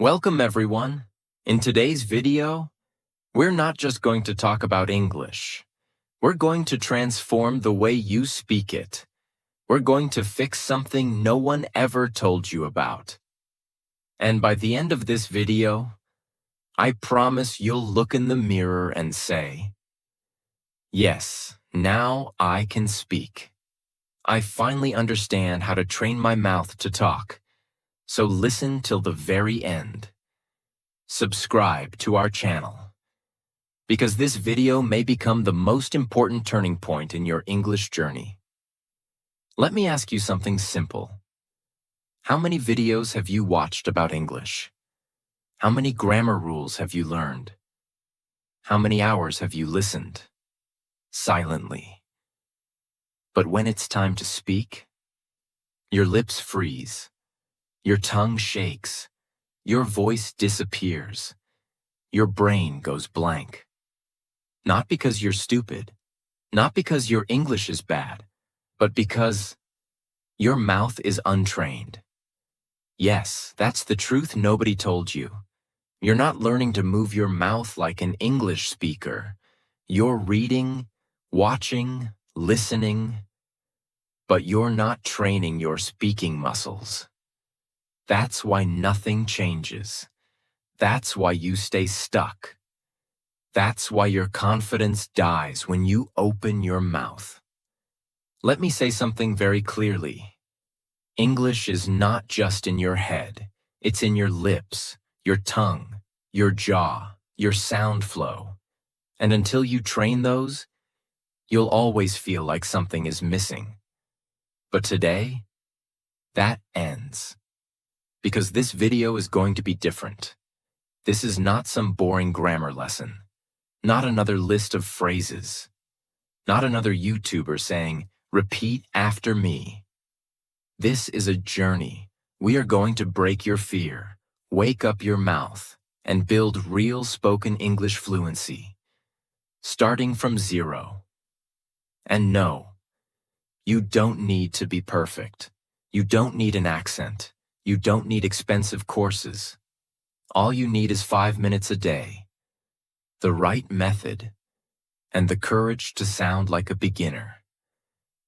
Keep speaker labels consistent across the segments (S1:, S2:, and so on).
S1: Welcome everyone. In today's video, we're not just going to talk about English. We're going to transform the way you speak it. We're going to fix something no one ever told you about. And by the end of this video, I promise you'll look in the mirror and say, "Yes, now I can speak. I finally understand how to train my mouth to talk." So listen till the very end. Subscribe to our channel, because this video may become the most important turning point in your English journey. Let me ask you something simple. How many videos have you watched about English? How many grammar rules have you learned? How many hours have you listened? Silently. But when it's time to speak, your lips freeze. Your tongue shakes, your voice disappears, your brain goes blank. Not because you're stupid, not because your English is bad, but because your mouth is untrained. Yes, that's the truth nobody told you. You're not learning to move your mouth like an English speaker. You're reading, watching, listening, but you're not training your speaking muscles. That's why nothing changes. That's why you stay stuck. That's why your confidence dies when you open your mouth. Let me say something very clearly. English is not just in your head. It's in your lips, your tongue, your jaw, your sound flow. And until you train those, you'll always feel like something is missing. But today, that ends. Because this video is going to be different. This is not some boring grammar lesson, not another list of phrases, not another YouTuber saying, "Repeat after me." This is a journey. We are going to break your fear, wake up your mouth, and build real spoken English fluency, starting from zero. And no, you don't need to be perfect. You don't need an accent. You don't need expensive courses. All you need is 5 minutes a day, the right method, and the courage to sound like a beginner,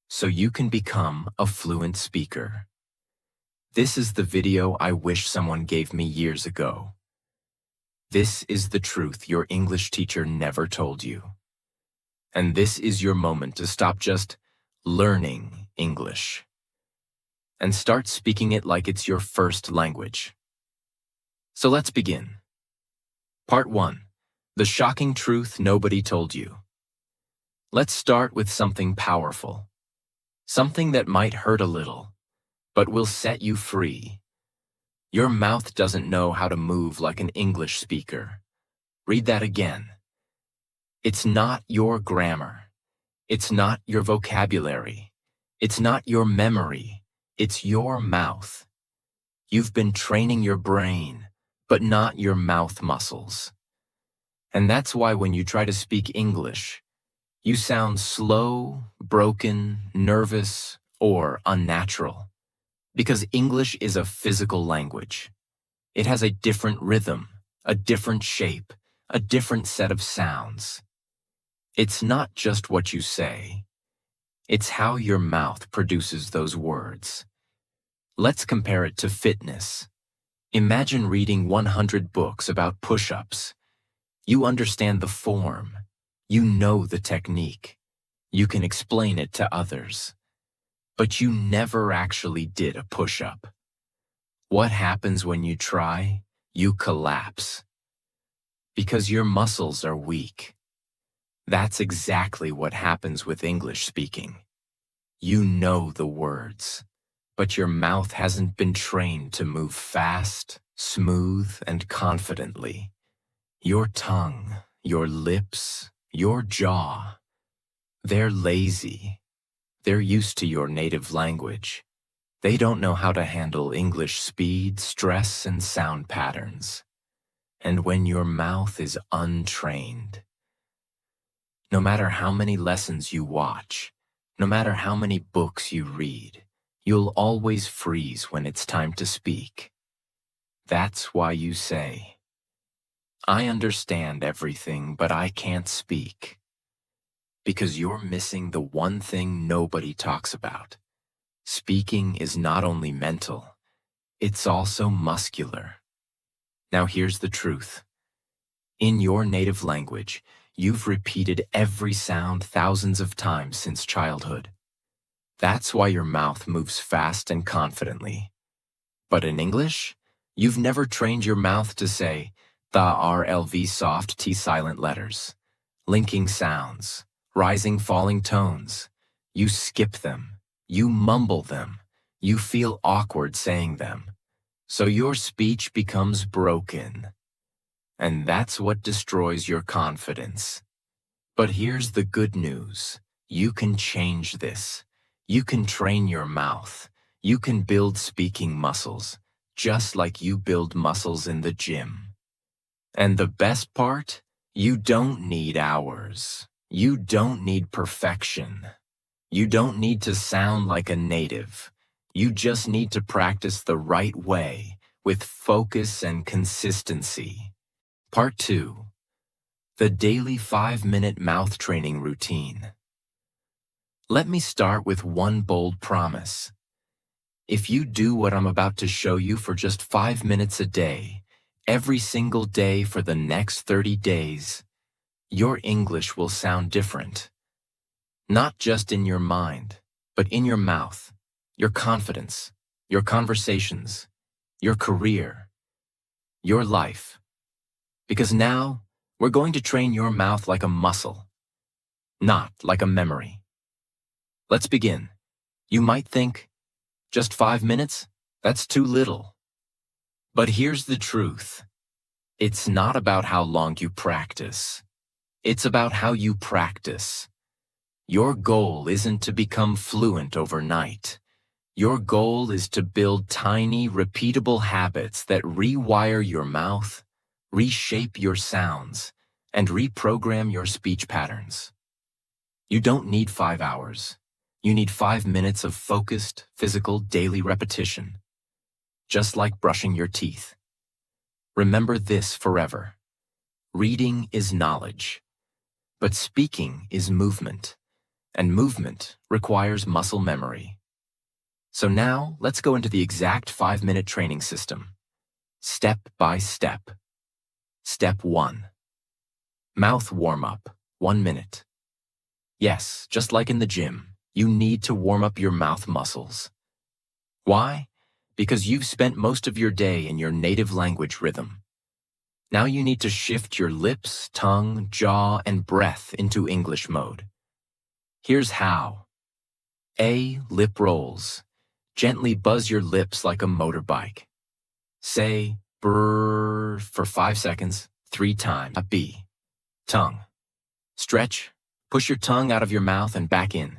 S1: so you can become a fluent speaker. This is the video I wish someone gave me years ago. This is the truth your English teacher never told you. And this is your moment to stop just learning English and start speaking it like it's your first language. So let's begin. Part 1. The shocking truth nobody told you. Let's start with something powerful. Something that might hurt a little, but will set you free. Your mouth doesn't know how to move like an English speaker. Read that again. It's not your grammar. It's not your vocabulary. It's not your memory. It's your mouth. You've been training your brain, but not your mouth muscles. And that's why when you try to speak English, you sound slow, broken, nervous, or unnatural. Because English is a physical language. It has a different rhythm, a different shape, a different set of sounds. It's not just what you say. It's how your mouth produces those words. Let's compare it to fitness. Imagine reading 100 books about push-ups. You understand the form. You know the technique. You can explain it to others. But you never actually did a push-up. What happens when you try? You collapse. Because your muscles are weak. That's exactly what happens with English speaking. You know the words, but your mouth hasn't been trained to move fast, smooth, and confidently. Your tongue, your lips, your jaw, they're lazy. They're used to your native language. They don't know how to handle English speed, stress, and sound patterns. And when your mouth is untrained, no matter how many lessons you watch, no matter how many books you read, you'll always freeze when it's time to speak. That's why you say, I understand everything, but I can't speak. Because you're missing the one thing nobody talks about. Speaking is not only mental, it's also muscular. Now here's the truth. In your native language, you've repeated every sound thousands of times since childhood. That's why your mouth moves fast and confidently. But in English, you've never trained your mouth to say the RLV soft T silent letters, linking sounds, rising falling tones. You skip them, you mumble them, you feel awkward saying them. So your speech becomes broken. And that's what destroys your confidence. But here's the good news. You can change this. You can train your mouth. You can build speaking muscles, just like you build muscles in the gym. And the best part? You don't need hours. You don't need perfection. You don't need to sound like a native. You just need to practice the right way, with focus and consistency. Part 2. The daily 5-minute mouth training routine. Let me start with one bold promise. If you do what I'm about to show you for just 5 minutes a day, every single day for the next 30 days, your English will sound different. Not just in your mind, but in your mouth, your confidence, your conversations, your career, your life. Because now, we're going to train your mouth like a muscle, not like a memory. Let's begin. You might think, just 5 minutes? That's too little. But here's the truth. It's not about how long you practice. It's about how you practice. Your goal isn't to become fluent overnight. Your goal is to build tiny, repeatable habits that rewire your mouth, reshape your sounds, and reprogram your speech patterns. You don't need 5 hours. You need 5 minutes of focused, physical, daily repetition. Just like brushing your teeth. Remember this forever. Reading is knowledge, but speaking is movement, and movement requires muscle memory. So now, let's go into the exact 5-minute training system. Step by step. Step 1. Mouth warm-up, 1 minute. Yes, just like in the gym, you need to warm up your mouth muscles. Why? Because you've spent most of your day in your native language rhythm. Now you need to shift your lips, tongue, jaw, and breath into English mode. Here's how. A. Lip rolls. Gently buzz your lips like a motorbike. Say brrr for 5 seconds, 3 times. B. Tongue. Stretch. Push your tongue out of your mouth and back in.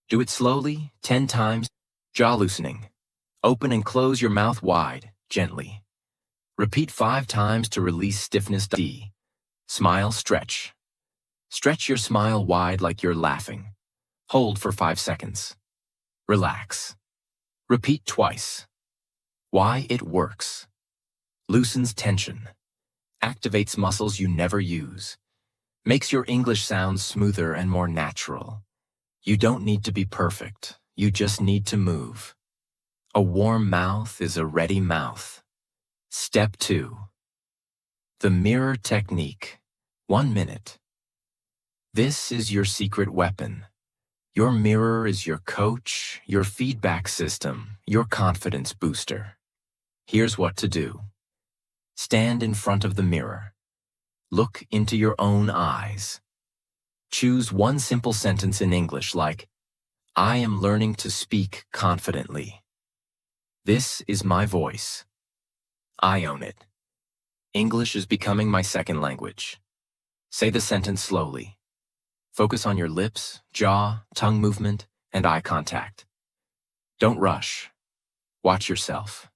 S1: Do it slowly, 10 times. Jaw loosening. Open and close your mouth wide, gently. Repeat 5 times to release stiffness. D. Smile, stretch. Stretch your smile wide like you're laughing. Hold for 5 seconds. Relax. Repeat twice. Why it works. Loosens tension. Activates muscles you never use. Makes your English sound smoother and more natural. You don't need to be perfect. You just need to move. A warm mouth is a ready mouth. Step 2. The mirror technique. 1 minute. This is your secret weapon. Your mirror is your coach, your feedback system, your confidence booster. Here's what to do. Stand in front of the mirror. Look into your own eyes. Choose one simple sentence in English like, I am learning to speak confidently. This is my voice. I own it. English is becoming my second language. Say the sentence slowly. Focus on your lips, jaw, tongue movement, and eye contact. Don't rush. Watch yourself.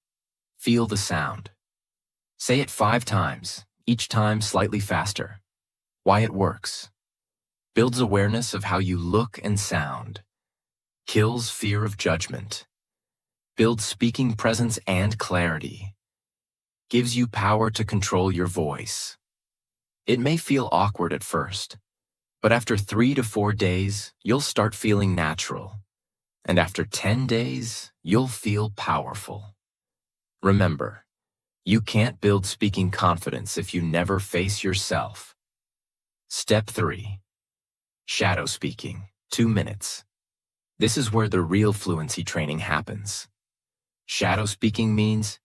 S1: Feel the sound. Say it 5 times, each time slightly faster. Why it works. Builds awareness of how you look and sound. Kills fear of judgment. Builds speaking presence and clarity. gives you power to control your voice. It may feel awkward at first, but after 3 to 4 days, you'll start feeling natural. And after 10 days, you'll feel powerful. Remember, you can't build speaking confidence if you never face yourself. Step 3. Shadow speaking, 2 minutes. This is where the real fluency training happens. Shadow speaking means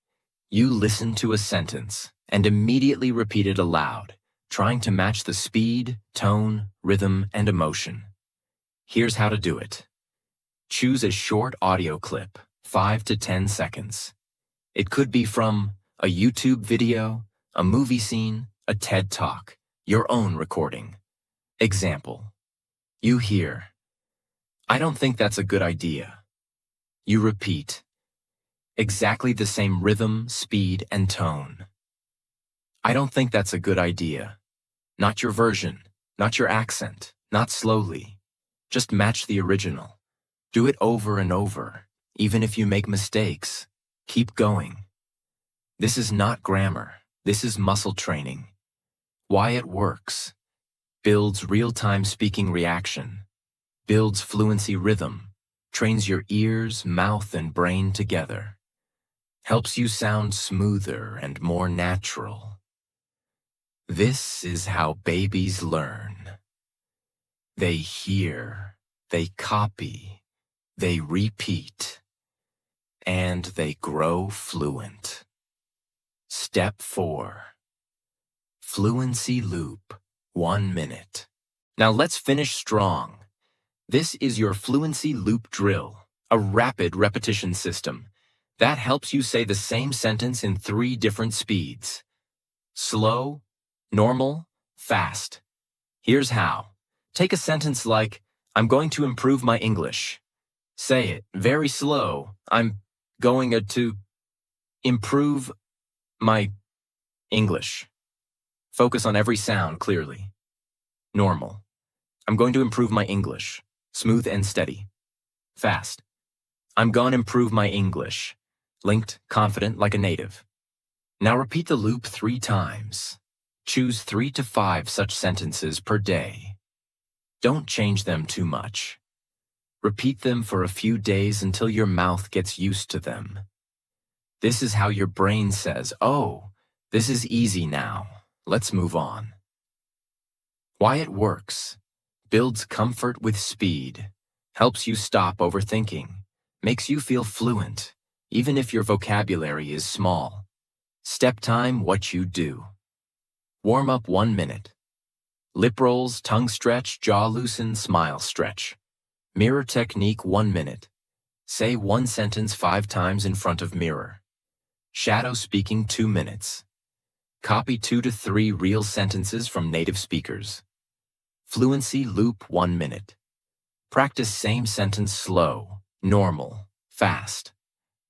S1: you listen to a sentence and immediately repeat it aloud, trying to match the speed, tone, rhythm, and emotion. Here's how to do it. Choose a short audio clip, 5 to 10 seconds. It could be from a YouTube video, a movie scene, a TED Talk, your own recording. Example. You hear, "I don't think that's a good idea." You repeat, exactly the same rhythm, speed, and tone. "I don't think that's a good idea." Not your version, not your accent, not slowly. Just match the original. Do it over and over. Even if you make mistakes, keep going. This is not grammar. This is muscle training. Why it works. Builds real-time speaking reaction. Builds fluency rhythm. Trains your ears, mouth, and brain together. Helps you sound smoother and more natural. This is how babies learn. They hear, they copy, they repeat, and they grow fluent. Step 4. Fluency loop, 1 minute. Now let's finish strong. This is your fluency loop drill, a rapid repetition system that helps you say the same sentence in 3 different speeds. Slow, normal, fast. Here's how. Take a sentence like, "I'm going to improve my English." Say it very slow. "I'm going to improve my English." Focus on every sound clearly. Normal. "I'm going to improve my English." Smooth and steady. Fast. "I'm gonna improve my English." Linked, confident like a native. Now repeat the loop 3 times. Choose 3 to 5 such sentences per day. Don't change them too much. Repeat them for a few days until your mouth gets used to them. This is how your brain says, "Oh, this is easy now. Let's move on." Why it works. Builds comfort with speed. Helps you stop overthinking. Makes you feel fluent, even if your vocabulary is small. Step time, what you do. Warm up 1 minute. Lip rolls, tongue stretch, jaw loosen, smile stretch. Mirror technique 1 minute. Say 1 sentence 5 times in front of mirror. Shadow speaking 2 minutes. Copy 2 to 3 real sentences from native speakers. Fluency loop 1 minute. Practice same sentence slow, normal, fast.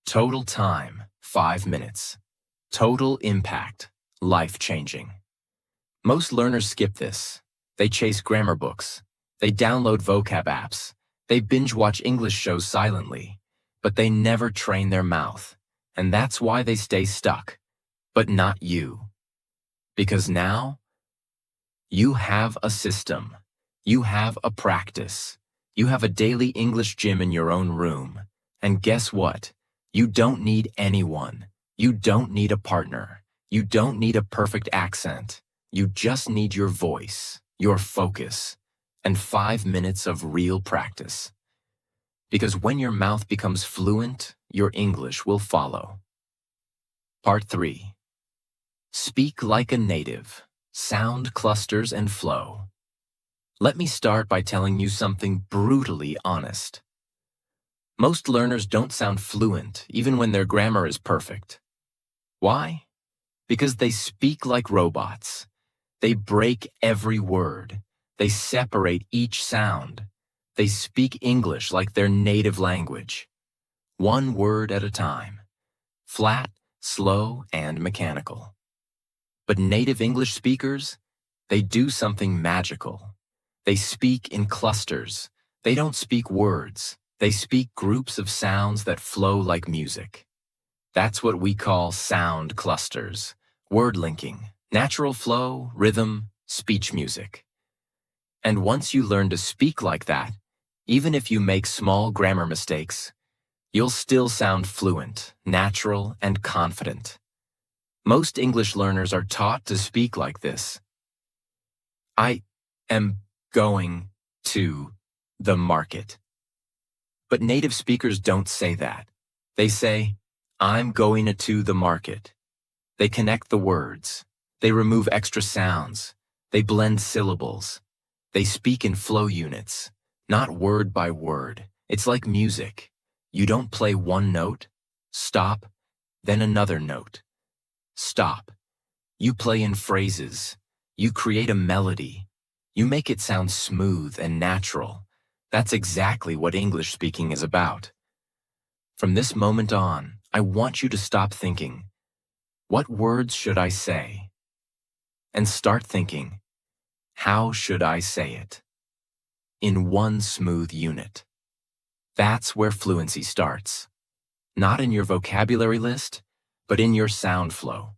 S1: Total time 5 minutes. Total impact, life-changing. Most learners skip this. They chase grammar books. They download vocab apps. They binge-watch English shows silently. But they never train their mouth. And that's why they stay stuck. But not you. Because now, you have a system. You have a practice. You have a daily English gym in your own room. And guess what? You don't need anyone. You don't need a partner. You don't need a perfect accent. You just need your voice, your focus, and 5 minutes of real practice. Because when your mouth becomes fluent, your English will follow. Part 3. Speak like a native. Sound clusters and flow. Let me start by telling you something brutally honest. Most learners don't sound fluent even when their grammar is perfect. Why? Because they speak like robots. They break every word. They separate each sound. They speak English like their native language. 1 word at a time. Flat, slow, and mechanical. But native English speakers, they do something magical. They speak in clusters. They don't speak words. They speak groups of sounds that flow like music. That's what we call sound clusters, word linking, natural flow, rhythm, speech music. And once you learn to speak like that, even if you make small grammar mistakes, you'll still sound fluent, natural, and confident. Most English learners are taught to speak like this. I am going to the market. But native speakers don't say that. They say, I'm going to the market. They connect the words. They remove extra sounds. They blend syllables. They speak in flow units, not word by word. It's like music. You don't play one note, stop, then another note. Stop. You play in phrases. You create a melody. You make it sound smooth and natural. That's exactly what English speaking is about. From this moment on, I want you to stop thinking, what words should I say? And start thinking, how should I say it? In one smooth unit. That's where fluency starts. Not in your vocabulary list, but in your sound flow.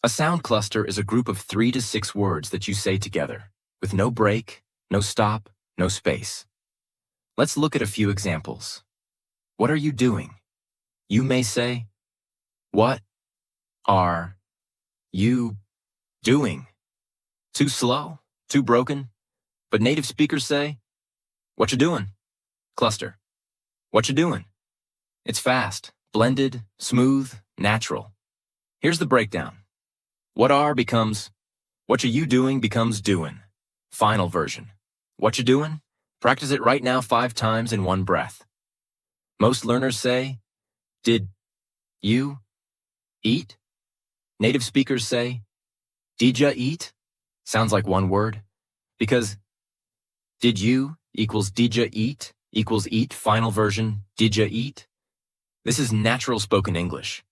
S1: A sound cluster is a group of 3 to 6 words that you say together, with no break, no stop, no space. Let's look at a few examples. What are you doing? You may say, what are you doing? Too slow? Too broken? But native speakers say, what you doing? Cluster. What you doing? It's fast, blended, smooth, natural. Here's the breakdown. What are becomes, what you doing becomes doing. Final version. What you doing? Practice it right now 5 times in one breath. Most learners say, did you eat? Native speakers say, did ya eat? Sounds like one word, because did you equals did ya eat equals eat, final version, did ya eat? This is natural spoken English.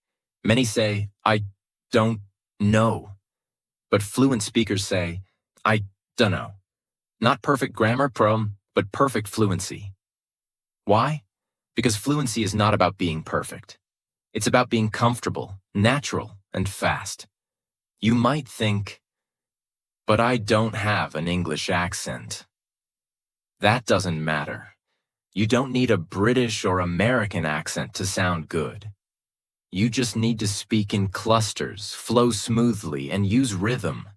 S1: Many say, I don't know. But fluent speakers say, I dunno. Not perfect grammar, but perfect fluency. Why? Because fluency is not about being perfect. It's about being comfortable, natural, and fast. You might think, but I don't have an English accent. That doesn't matter. You don't need a British or American accent to sound good. You just need to speak in clusters, flow smoothly, and use rhythm.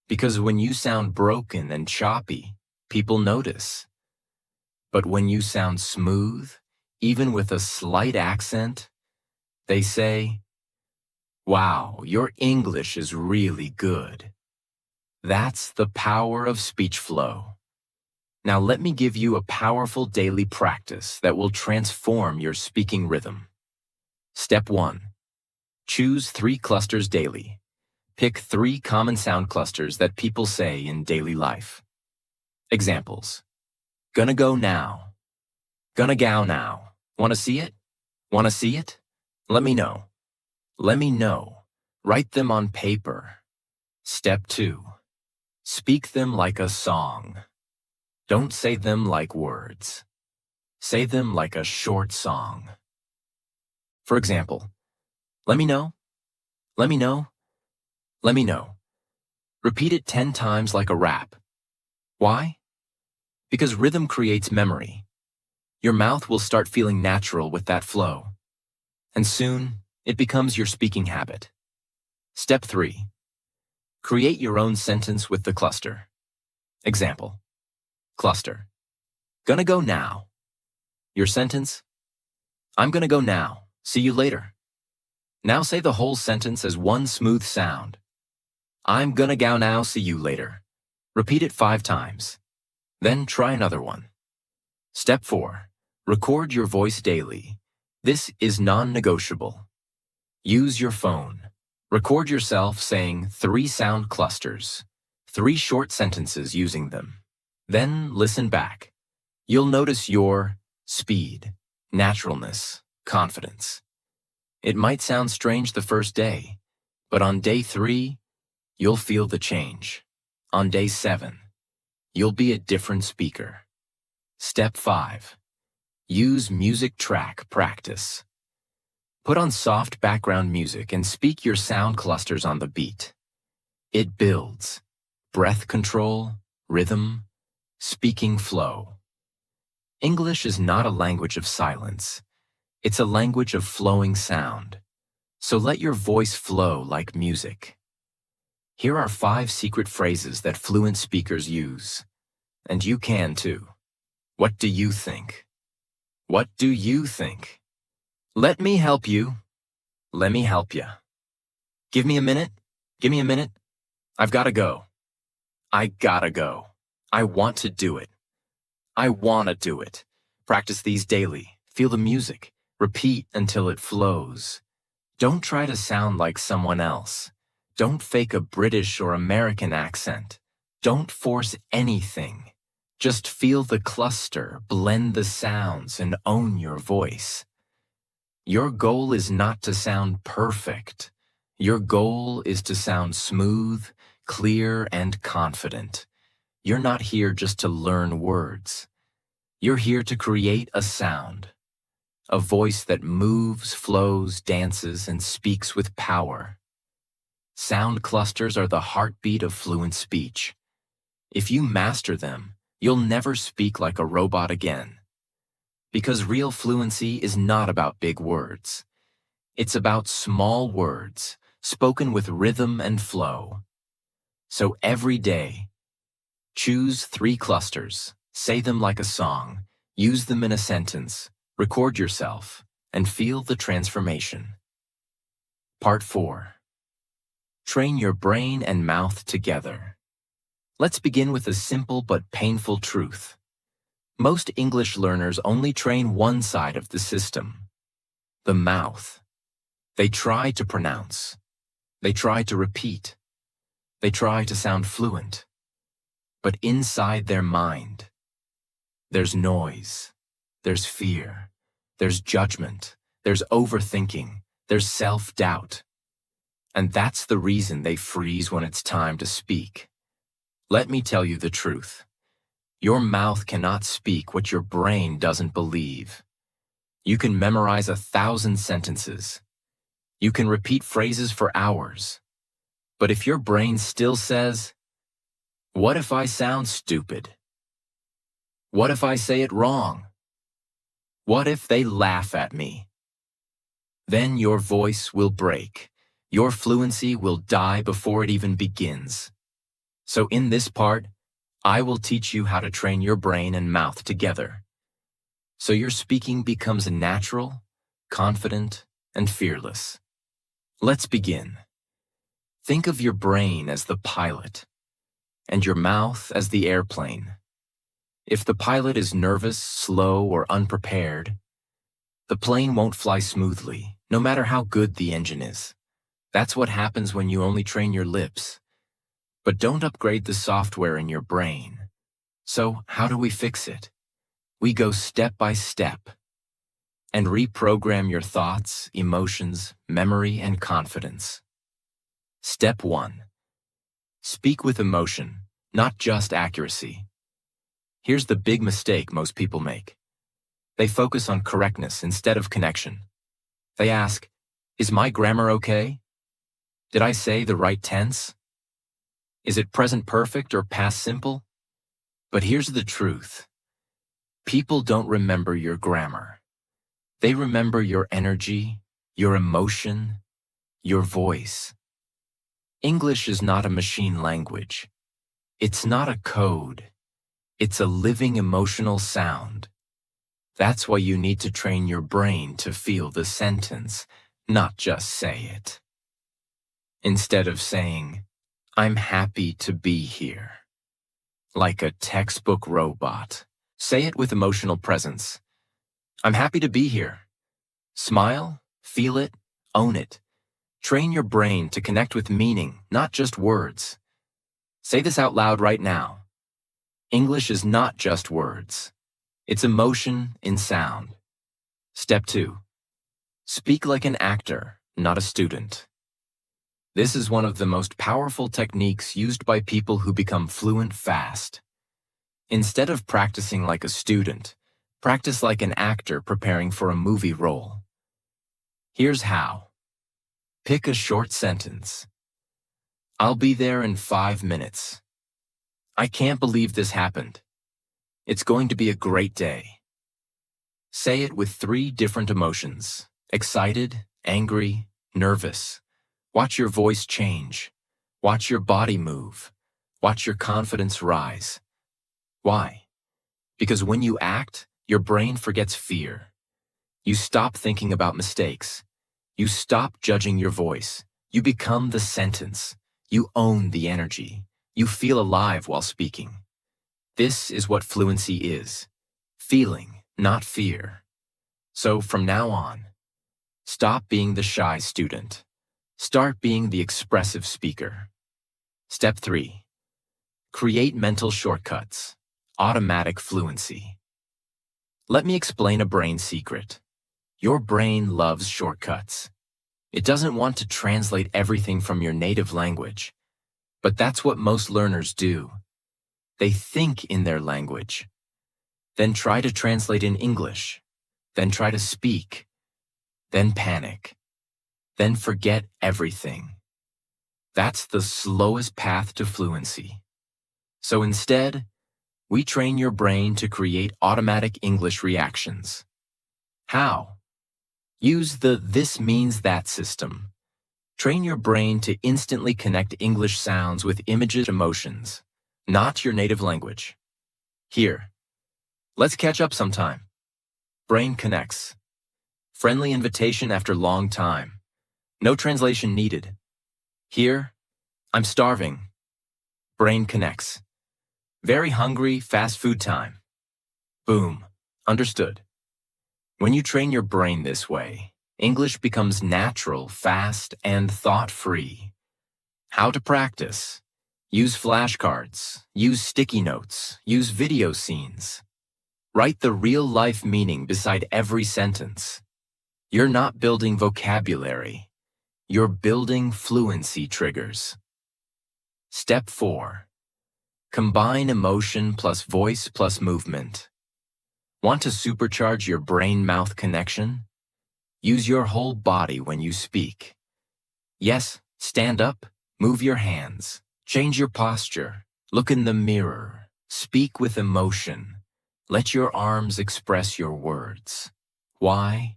S1: Because when you sound broken and choppy, people notice. But when you sound smooth, even with a slight accent, they say, wow, your English is really good. That's the power of speech flow. Now let me give you a powerful daily practice that will transform your speaking rhythm. Step 1. Choose 3 clusters daily. Pick 3 common sound clusters that people say in daily life. Examples. Gonna go now. Gonna go now. Wanna see it? Wanna see it? Let me know. Let me know. Write them on paper. Step 2. Speak them like a song. Don't say them like words. Say them like a short song. For example, let me know. Let me know. Let me know. Repeat it 10 times like a rap. Why? Because rhythm creates memory. Your mouth will start feeling natural with that flow. And soon, it becomes your speaking habit. Step 3. Create your own sentence with the cluster. Example. Cluster. Gonna go now. Your sentence. I'm gonna go now. See you later. Now say the whole sentence as one smooth sound. I'm gonna go now. See you later. Repeat it 5 times. Then try another one. Step 4. Record your voice daily. This is non-negotiable. Use your phone. Record yourself saying 3 sound clusters, 3 short sentences using them. Then listen back. You'll notice your speed, naturalness, confidence. It might sound strange the first day, but on day 3, you'll feel the change. On day 7, you'll be a different speaker. Step 5. Use music track practice. Put on soft background music and speak your sound clusters on the beat. It builds breath control, rhythm, speaking flow. English is not a language of silence. It's a language of flowing sound. So let your voice flow like music. Here are 5 secret phrases that fluent speakers use. And you can too. What do you think? What do you think? Let me help you. Let me help ya. Give me a minute. Give me a minute. I've gotta go. I gotta go. I want to do it. I wanna do it. Practice these daily. Feel the music. Repeat until it flows. Don't try to sound like someone else. Don't fake a British or American accent. Don't force anything. Just feel the cluster, blend the sounds, and own your voice. Your goal is not to sound perfect. Your goal is to sound smooth, clear, and confident. You're not here just to learn words. You're here to create a sound. A voice that moves, flows, dances, and speaks with power. Sound clusters are the heartbeat of fluent speech. If you master them, you'll never speak like a robot again. Because real fluency is not about big words. It's about small words, spoken with rhythm and flow. So every day, choose 3 clusters, say them like a song, use them in a sentence, record yourself, and feel the transformation. Part 4. Train your brain and mouth together. Let's begin with a simple but painful truth. Most English learners only train one side of the system, the mouth. They try to pronounce. They try to repeat. They try to sound fluent. But inside their mind, there's noise, there's fear, there's judgment, there's overthinking, there's self-doubt. And that's the reason they freeze when it's time to speak. Let me tell you the truth. Your mouth cannot speak what your brain doesn't believe. You can memorize 1,000 sentences. You can repeat phrases for hours. But if your brain still says, "What if I sound stupid? What if I say it wrong? What if they laugh at me?" Then your voice will break. Your fluency will die before it even begins. So in this part, I will teach you how to train your brain and mouth together. So your speaking becomes natural, confident, and fearless. Let's begin. Think of your brain as the pilot, and your mouth as the airplane. If the pilot is nervous, slow, or unprepared, the plane won't fly smoothly, no matter how good the engine is. That's what happens when you only train your lips. But don't upgrade the software in your brain. So how do we fix it? We go step by step and reprogram your thoughts, emotions, memory, and confidence. Step 1. Speak with emotion, not just accuracy. Here's the big mistake most people make. They focus on correctness instead of connection. They ask, "Is my grammar okay? Did I say the right tense? Is it present perfect or past simple?" But here's the truth. People don't remember your grammar. They remember your energy, your emotion, your voice. English is not a machine language. It's not a code. It's a living emotional sound. That's why you need to train your brain to feel the sentence, not just say it. Instead of saying, "I'm happy to be here," like a textbook robot, say it with emotional presence. "I'm happy to be here." Smile, feel it, own it. Train your brain to connect with meaning, not just words. Say this out loud right now. English is not just words. It's emotion in sound. Step 2. Speak like an actor, not a student. This is one of the most powerful techniques used by people who become fluent fast. Instead of practicing like a student, practice like an actor preparing for a movie role. Here's how. Pick a short sentence. I'll be there in 5 minutes. I can't believe this happened. It's going to be a great day. Say it with 3 different emotions: excited, angry, nervous. Watch your voice change. Watch your body move. Watch your confidence rise. Why? Because when you act, your brain forgets fear. You stop thinking about mistakes. You stop judging your voice. You become the sentence. You own the energy. You feel alive while speaking. This is what fluency is. Feeling, not fear. So from now on, stop being the shy student. Start being the expressive speaker. Step 3. Create mental shortcuts. Automatic fluency. Let me explain a brain secret. Your brain loves shortcuts. It doesn't want to translate everything from your native language. But that's what most learners do. They think in their language, then try to translate in English, then try to speak, then panic, then forget everything. That's the slowest path to fluency. So instead, we train your brain to create automatic English reactions. How? Use the "this means that" system. Train your brain to instantly connect English sounds with images, emotions, not your native language. Here, let's catch up sometime. Brain connects. Friendly invitation after long time. No translation needed. Here, I'm starving. Brain connects. Very hungry, fast food time. Boom. Understood. When you train your brain this way, English becomes natural, fast, and thought-free. How to practice? Use flashcards, use sticky notes, use video scenes. Write the real-life meaning beside every sentence. You're not building vocabulary. You're building fluency triggers. Step 4. Combine emotion plus voice plus movement. Want to supercharge your brain-mouth connection? Use your whole body when you speak. Yes, stand up, move your hands, change your posture, look in the mirror, speak with emotion. Let your arms express your words. Why?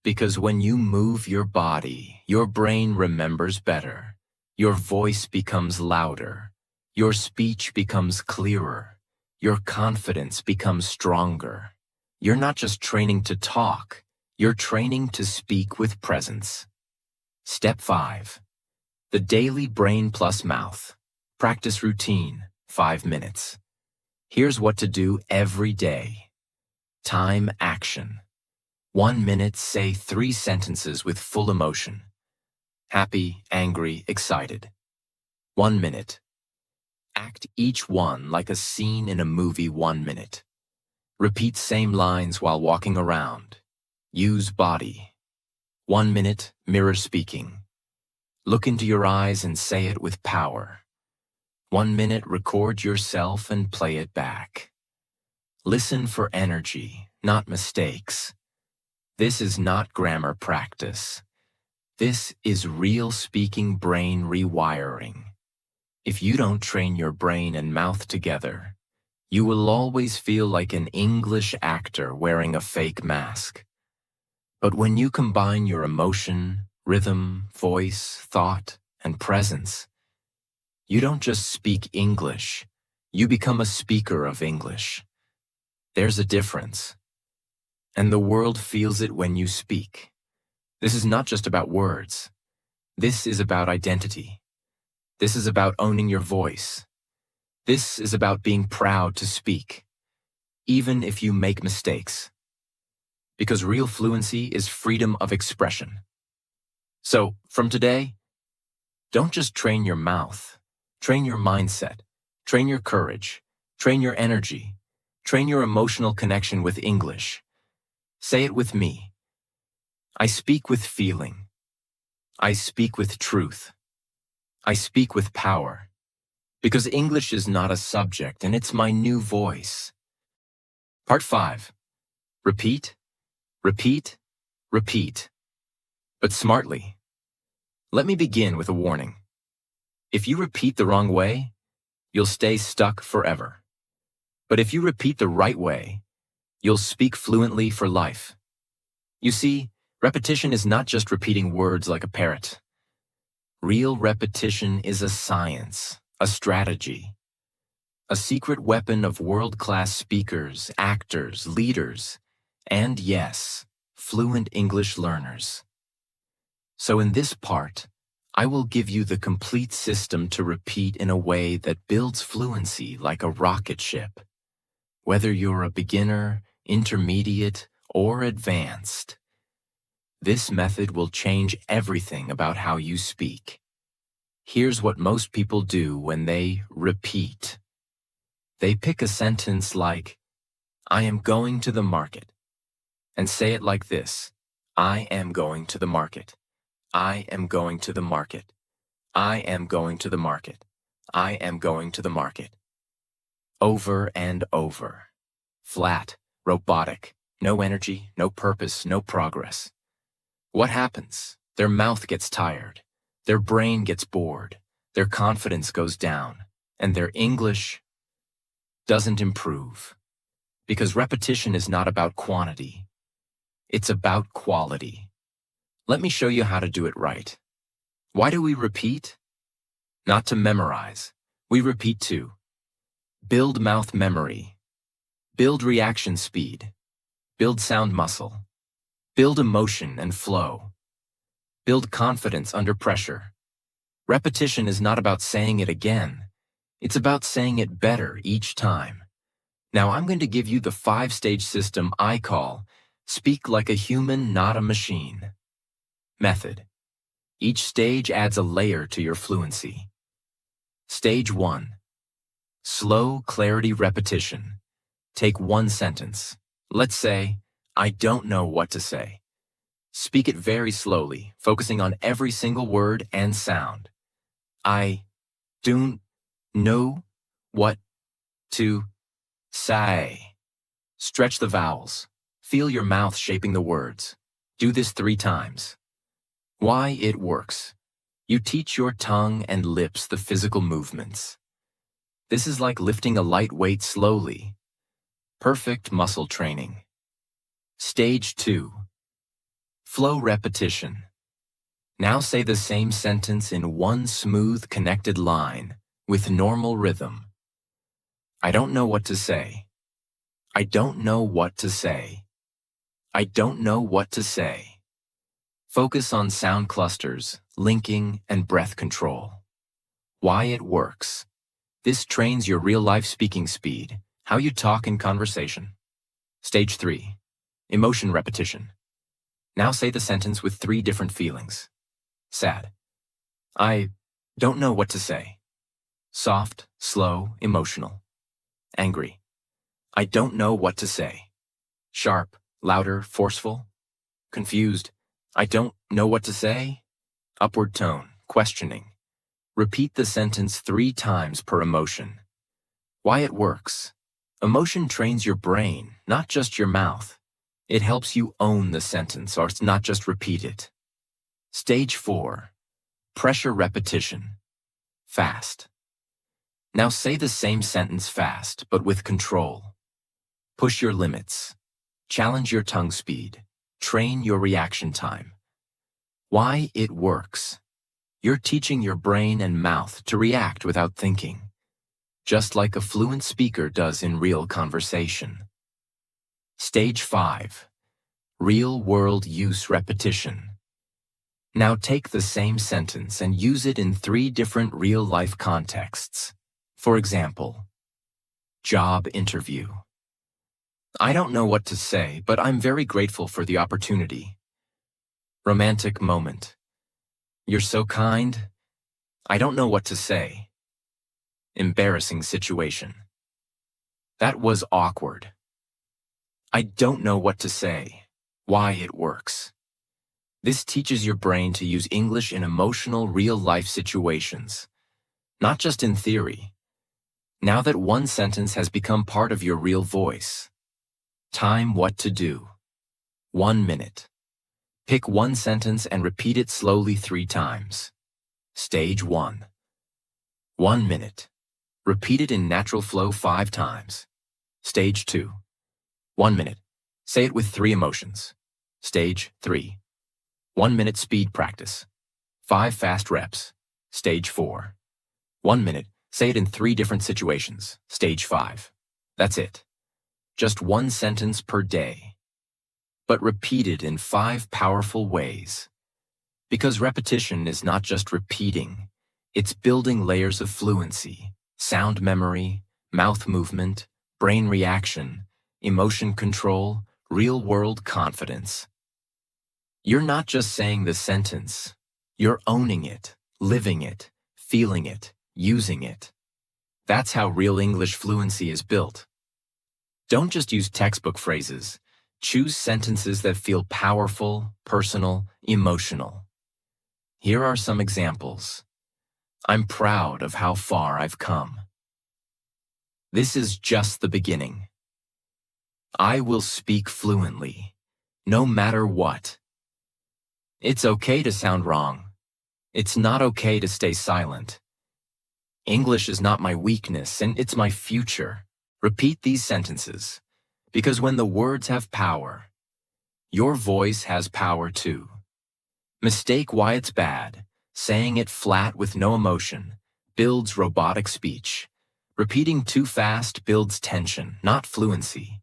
S1: Because when you move your body, your brain remembers better. Your voice becomes louder. Your speech becomes clearer. Your confidence becomes stronger. You're not just training to talk, you're training to speak with presence. Step 5. The daily brain plus mouth. Practice routine, 5 minutes. Here's what to do every day. Time action. 1 minute, say 3 sentences with full emotion. Happy, angry, excited. 1 minute. Act each one like a scene in a movie. 1 minute. Repeat same lines while walking around. Use body. 1 minute, mirror speaking. Look into your eyes and say it with power. 1 minute, record yourself and play it back. Listen for energy, not mistakes. This is not grammar practice. This is real speaking brain rewiring. If you don't train your brain and mouth together, you will always feel like an English actor wearing a fake mask. But when you combine your emotion, rhythm, voice, thought, and presence, you don't just speak English, you become a speaker of English. There's a difference. And the world feels it when you speak. This is not just about words. This is about identity. This is about owning your voice. This is about being proud to speak, even if you make mistakes. Because real fluency is freedom of expression. So, from today, don't just train your mouth. Train your mindset. Train your courage. Train your energy. Train your emotional connection with English. Say it with me. I speak with feeling. I speak with truth. I speak with power. Because English is not a subject and it's my new voice. Part 5. Repeat, repeat, repeat. but smartly. Let me begin with a warning. If you repeat the wrong way, you'll stay stuck forever. But if you repeat the right way, you'll speak fluently for life. You see, repetition is not just repeating words like a parrot. Real repetition is a science, a strategy, a secret weapon of world-class speakers, actors, leaders, and yes, fluent English learners. So in this part, I will give you the complete system to repeat in a way that builds fluency like a rocket ship. Whether you're a beginner, intermediate, or advanced, this method will change everything about how you speak. Here's what most people do when they repeat. They pick a sentence like, I am going to the market, and say it like this, I am going to the market. I am going to the market. I am going to the market. I am going to the market. Over and over. Flat, robotic, no energy, no purpose, no progress. What happens? Their mouth gets tired, their brain gets bored, their confidence goes down, and their English doesn't improve. Because repetition is not about quantity, it's about quality. Let me show you how to do it right. Why do we repeat? Not to memorize. We repeat to build mouth memory, build reaction speed, build sound muscle, build emotion and flow, build confidence under pressure. Repetition is not about saying it again. It's about saying it better each time. Now I'm going to give you the 5-stage system I call speak like a human, not a machine. Method. Each stage adds a layer to your fluency. Stage 1. Slow clarity repetition. Take one sentence. Let's say, I don't know what to say. Speak it very slowly, focusing on every single word and sound. I don't know what to say. Stretch the vowels. Feel your mouth shaping the words. Do this 3 times. Why it works. You teach your tongue and lips the physical movements. This is like lifting a light weight slowly. Perfect muscle training. Stage 2. Flow repetition. Now say the same sentence in one smooth, connected line with normal rhythm. I don't know what to say. I don't know what to say. I don't know what to say. Focus on sound clusters, linking, and breath control. Why it works. This trains your real-life speaking speed, how you talk in conversation. Stage 3. Emotion repetition. Now say the sentence with 3 different feelings. Sad. I don't know what to say. Soft, slow, emotional. Angry. I don't know what to say. Sharp, louder, forceful. Confused. I don't know what to say. Upward tone, questioning. Repeat the sentence 3 times per emotion. Why it works. Emotion trains your brain, not just your mouth. It helps you own the sentence, or not just repeat it. Stage 4. Pressure repetition. Fast. Now say the same sentence fast, but with control. Push your limits. Challenge your tongue speed. Train your reaction time. Why it works. You're teaching your brain and mouth to react without thinking, just like a fluent speaker does in real conversation. Stage 5. Real-world use repetition. Now take the same sentence and use it in 3 different real-life contexts. For example, job interview. I don't know what to say, but I'm very grateful for the opportunity. Romantic moment. You're so kind. I don't know what to say. Embarrassing situation. That was awkward. I don't know what to say. Why it works. This teaches your brain to use English in emotional, real-life situations, not just in theory. Now that one sentence has become part of your real voice. Time what to do. 1 minute. Pick one sentence and repeat it slowly 3 times. Stage 1. 1 minute. Repeat it in natural flow 5 times. Stage 2. 1 minute. Say it with 3 emotions. Stage 3. 1 minute speed practice. 5 fast reps. Stage 4. 1 minute. Say it in 3 different situations. Stage 5. That's it. Just 1 sentence per day. But repeat it in 5 powerful ways. Because repetition is not just repeating, it's building layers of fluency, sound memory, mouth movement, brain reaction, emotion control, real-world confidence. You're not just saying the sentence, you're owning it, living it, feeling it, using it. That's how real English fluency is built. Don't just use textbook phrases. Choose sentences that feel powerful, personal, emotional. Here are some examples. I'm proud of how far I've come. This is just the beginning. I will speak fluently, no matter what. It's okay to sound wrong. It's not okay to stay silent. English is not my weakness, and it's my future. Repeat these sentences, because when the words have power, your voice has power too. Mistake why it's bad. Saying it flat with no emotion builds robotic speech. Repeating too fast builds tension, not fluency.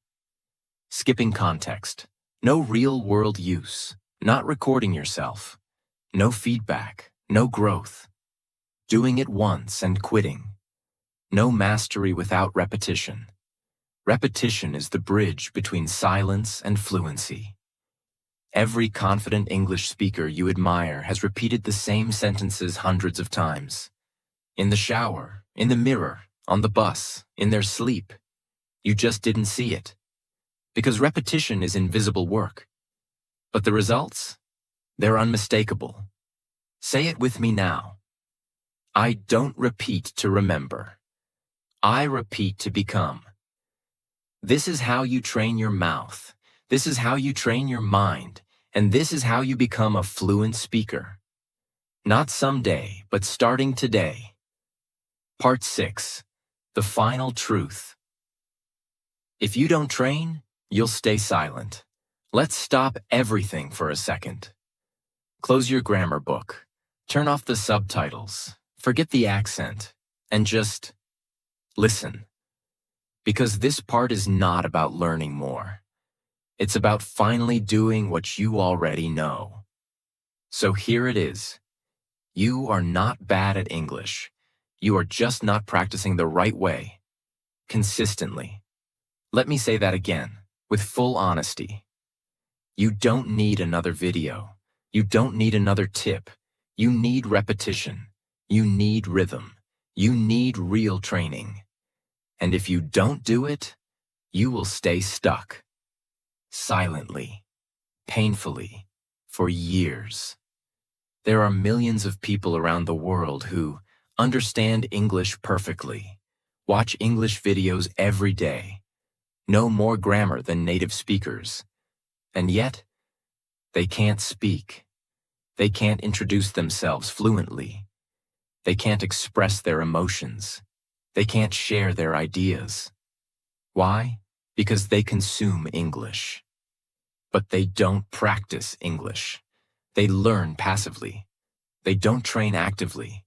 S1: Skipping context. No real-world use. Not recording yourself. No feedback. No growth. Doing it once and quitting. No mastery without repetition. Repetition is the bridge between silence and fluency. Every confident English speaker you admire has repeated the same sentences hundreds of times. In the shower, in the mirror, on the bus, in their sleep. You just didn't see it. Because repetition is invisible work. But the results? They're unmistakable. Say it with me now. I don't repeat to remember. I repeat to become. This is how you train your mouth. This is how you train your mind. And this is how you become a fluent speaker. Not someday, but starting today. Part 6. The final truth. If you don't train, you'll stay silent. Let's stop everything for a second. Close your grammar book. Turn off the subtitles. Forget the accent. And just listen. Because this part is not about learning more. It's about finally doing what you already know. So here it is. You are not bad at English. You are just not practicing the right way. Consistently. Let me say that again, with full honesty. You don't need another video. You don't need another tip. You need repetition. You need rhythm. You need real training. And if you don't do it, you will stay stuck. Silently, painfully, for years. There are millions of people around the world who understand English perfectly, watch English videos every day, know more grammar than native speakers, and yet, they can't speak. They can't introduce themselves fluently. They can't express their emotions. They can't share their ideas. Why? Because they consume English. But they don't practice English. They learn passively. They don't train actively.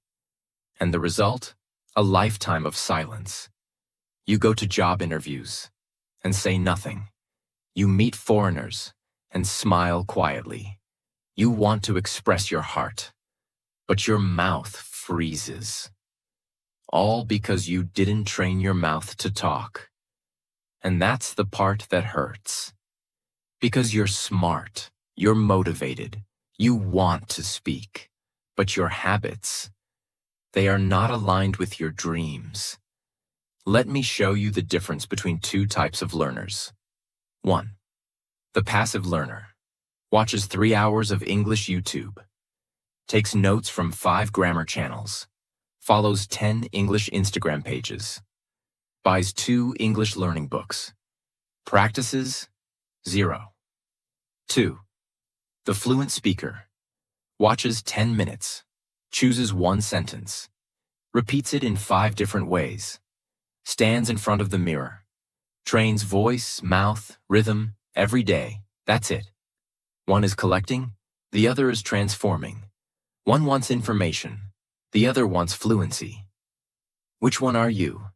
S1: And the result? A lifetime of silence. You go to job interviews and say nothing. You meet foreigners and smile quietly. You want to express your heart, but your mouth freezes. All because you didn't train your mouth to talk. And that's the part that hurts. Because you're smart, you're motivated, you want to speak, but your habits, they are not aligned with your dreams. Let me show you the difference between 2 types of learners. 1. The passive learner. Watches 3 hours of English YouTube. Takes notes from 5 grammar channels. Follows 10 English Instagram pages. Buys 2 English learning books. Practices 0. 2. The fluent speaker watches 10 minutes, chooses one sentence, repeats it in 5 different ways, stands in front of the mirror, trains voice, mouth, rhythm every day. That's it. One is collecting, the other is transforming. One wants information, the other wants fluency. Which one are you?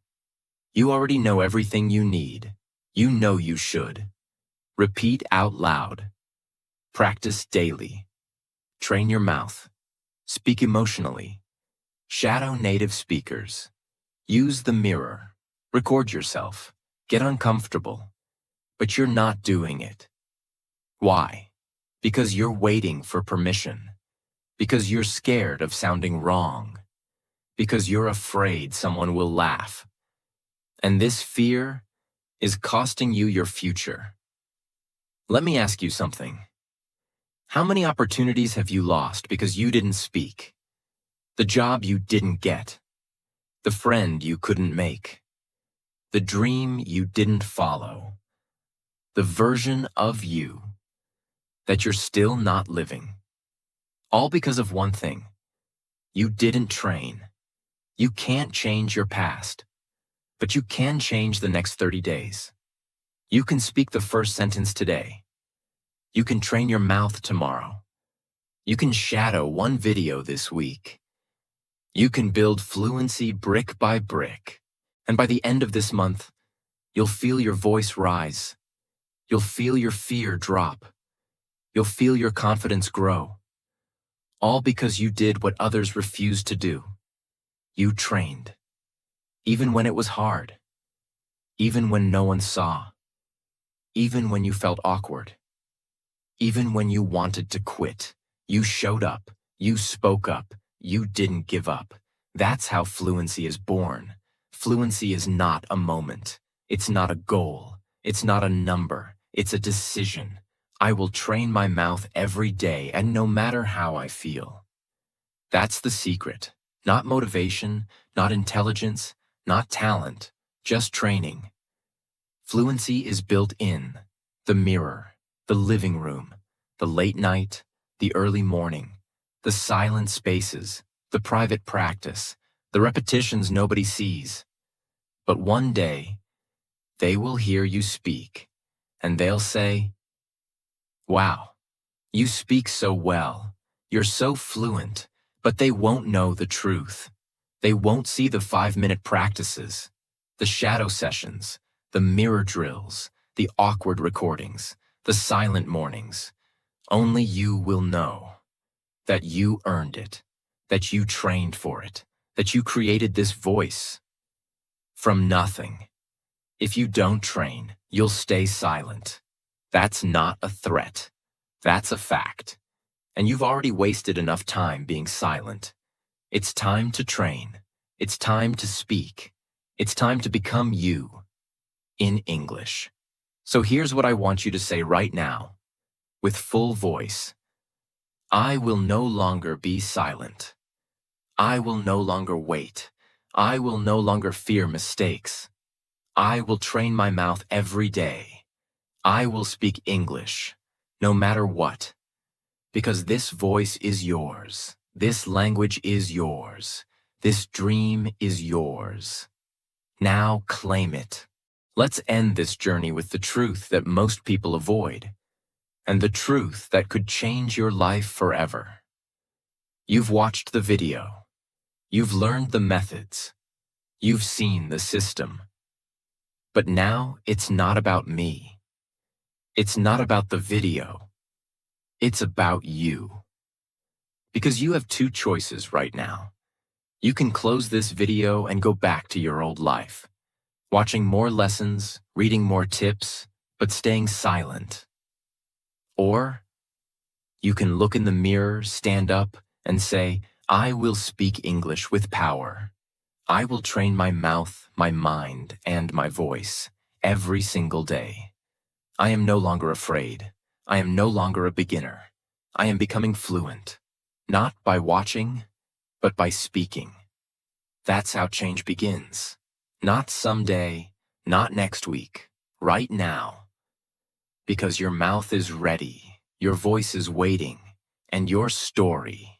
S1: You already know everything you need. You know you should. Repeat out loud. Practice daily. Train your mouth. Speak emotionally. Shadow native speakers. Use the mirror. Record yourself. Get uncomfortable. But you're not doing it. Why? Because you're waiting for permission. Because you're scared of sounding wrong. Because you're afraid someone will laugh. And this fear is costing you your future. Let me ask you something. How many opportunities have you lost because you didn't speak? The job you didn't get. The friend you couldn't make. The dream you didn't follow. The version of you that you're still not living. All because of one thing. You didn't train. You can't change your past, but you can change the next 30 days. You can speak the first sentence today. You can train your mouth tomorrow. You can shadow one video this week. You can build fluency brick by brick. And by the end of this month, you'll feel your voice rise. You'll feel your fear drop. You'll feel your confidence grow. All because you did what others refused to do. You trained. Even when it was hard. Even when no one saw. Even when you felt awkward. Even when you wanted to quit. You showed up. You spoke up. You didn't give up. That's how fluency is born. Fluency is not a moment. It's not a goal. It's not a number. It's a decision. I will train my mouth every day, and no matter how I feel. That's the secret. Not motivation, not intelligence, not talent, just training. Fluency is built in the mirror, the living room, the late night, the early morning, the silent spaces, the private practice, the repetitions nobody sees. But one day, they will hear you speak, and they'll say, "Wow, you speak so well. You're so fluent." But they won't know the truth. They won't see the 5-minute practices, the shadow sessions, the mirror drills, the awkward recordings, the silent mornings. Only you will know that you earned it, that you trained for it, that you created this voice from nothing. If you don't train, you'll stay silent. That's not a threat. That's a fact. And you've already wasted enough time being silent. It's time to train. It's time to speak. It's time to become you in English. So here's what I want you to say right now, with full voice. I will no longer be silent. I will no longer wait. I will no longer fear mistakes. I will train my mouth every day. I will speak English, no matter what. Because this voice is yours. This language is yours. This dream is yours. Now claim it. Let's end this journey with the truth that most people avoid, and the truth that could change your life forever. You've watched the video. You've learned the methods. You've seen the system. But now it's not about me. It's not about the video. It's about you. Because you have 2 choices right now. You can close this video and go back to your old life, watching more lessons, reading more tips, but staying silent. Or you can look in the mirror, stand up, and say, I will speak English with power. I will train my mouth, my mind, and my voice every single day. I am no longer afraid. I am no longer a beginner. I am becoming fluent, not by watching, but by speaking. That's how change begins. Not someday, not next week, right now. Because your mouth is ready. Your voice is waiting, and your story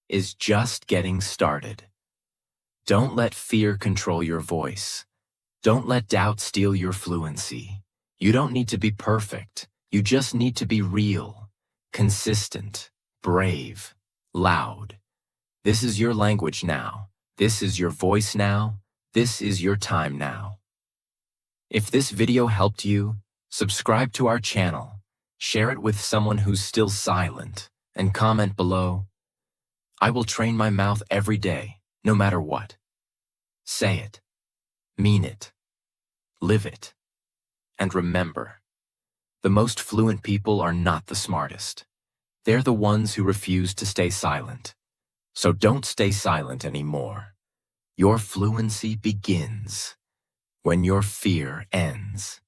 S1: is just getting started. Don't let fear control your voice. Don't let doubt steal your fluency. You don't need to be perfect. You just need to be real, consistent, brave, loud. This is your language now. This is your voice now. This is your time now. If this video helped you, subscribe to our channel, share it with someone who's still silent, and comment below. I will train my mouth every day, no matter what. Say it, mean it, live it, and remember, the most fluent people are not the smartest. They're the ones who refuse to stay silent. So don't stay silent anymore. Your fluency begins when your fear ends.